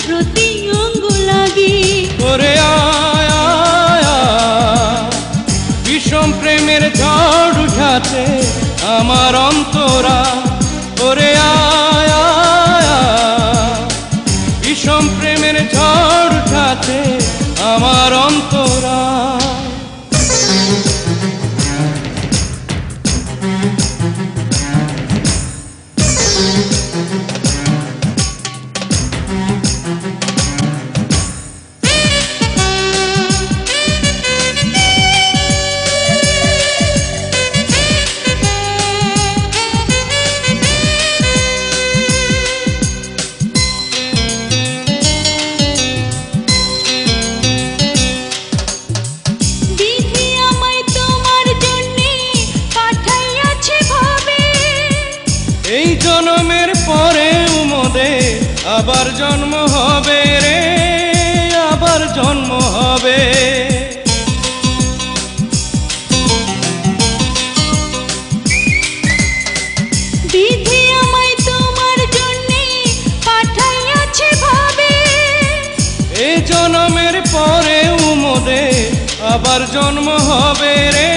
প্রতি অঙ্গ লাগে। ওরে আয় আয় আয়, বিষম প্রেমের ঝড় উঠাতে আমার অন্তরা। ওরে আয় আয় আয়, বিষম প্রেমের ঝড় উঠাতে আমার অন্তরা। এই জন্মের পরে মোদের আবার জন্ম হবে রে, আবার জন্ম হবে। বিধি আমায় তোমার জন্যে পাঠাইয়াছে ভাবে। এই জন্মের পরে মোদের আবার জন্ম হবে রে,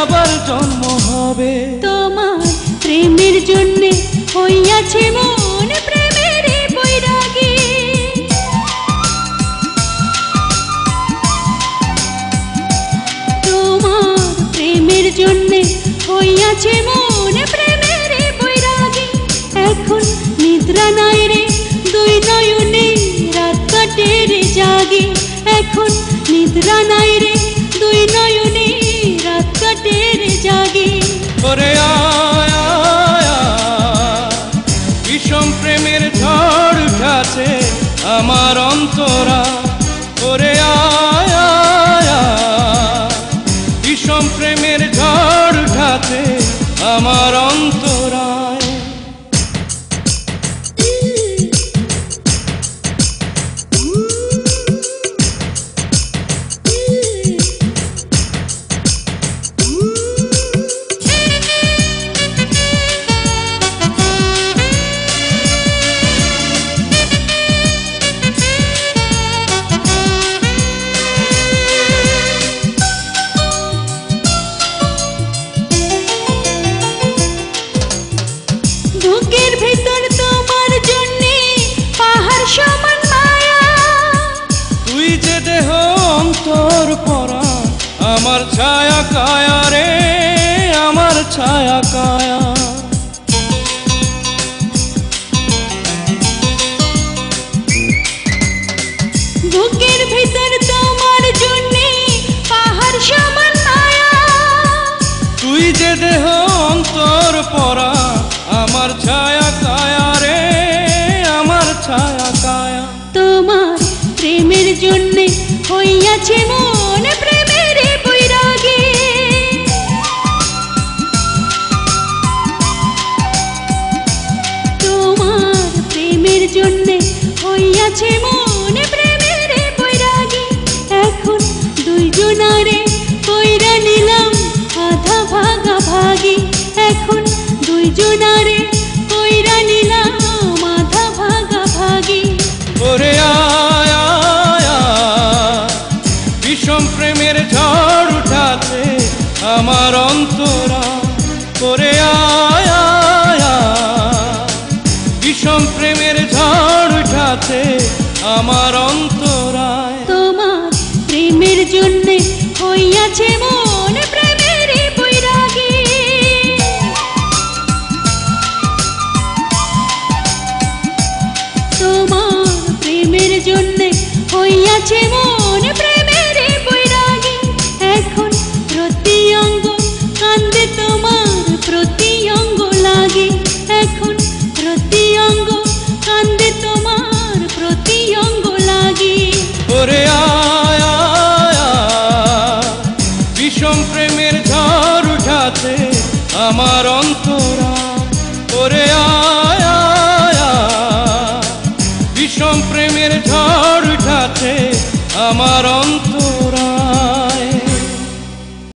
আবার জন্ম হবে। তোমার প্রেমের জন্যে হইয়াছে মন প্রেমের বৈরাগী। তোমার প্রেমের জন্যে হইয়াছে মন প্রেমের বৈরাগী। এখন নিদ্রা নাই রে দুই নয়নে রাত কাটে রে জাগি। এখন নিদ্রা নাই রে দুই নয়নে রাত কাটে রে জাগি। ওরে আয় আয় আয়, বিষম প্রেমের ঝড় উঠাছে আমার অন্তরা। ওরে আয় আয় আয়, বিষম প্রেমের ঝড় উঠাছে আমার অন্তরায়। বুকের ভিতর তোমার জন্যে পাহাড় সমান মায়া। তুই যে দেহ অন্তর পরা আমার ছায়া কায়া রে, আমার ছায়া কায়া। বুকের ভিতর তোমার জন্যে পাহাড় সমান মায়া। তুই যে দেহ অন্তর পরা আমার ছায়া কায়া রে, আমার ছায়া কায়া। তোমার প্রেমের জন্যে হইয়াছে মন প্রেমের বৈরাগী। তোমার প্রেমের জন্যে হইয়াছে মন প্রেমের বৈরাগী। এখন দুইজনারে কইরা নিলাম আধা ভাগা ভাগি। এখন দুইজনারে কইরা নিলাম আধা ভাগা ভাগি। ওরে আয় আয় আয়, বিষম প্রেমের ঝড় উঠাছে আমার অন্তরা। ওরে আয় আয় আয়, বিষম প্রেমের ঝড় উঠাছে আমার অন্তরায়। তোমার প্রেমের জন্যে হইয়াছে মন প্রেমের বৈরাগী। তোমার প্রেমের জন্যে হইয়াছে মন প্রেমের বৈরাগী। এখন প্রতি অঙ্গ কান্দে তোমার প্রতি অঙ্গ লাগে। এখন প্রতি অঙ্গ কান্দে তোমার প্রতি অঙ্গ লাগে। ওরে আয় আয় আয়, বিষম প্রেমের ঝড় উঠাছে আমার অন্তরা। ওরে আয় আয় আয়, বিষম প্রেমের ঝড় উঠাছে আমার অন্তরা।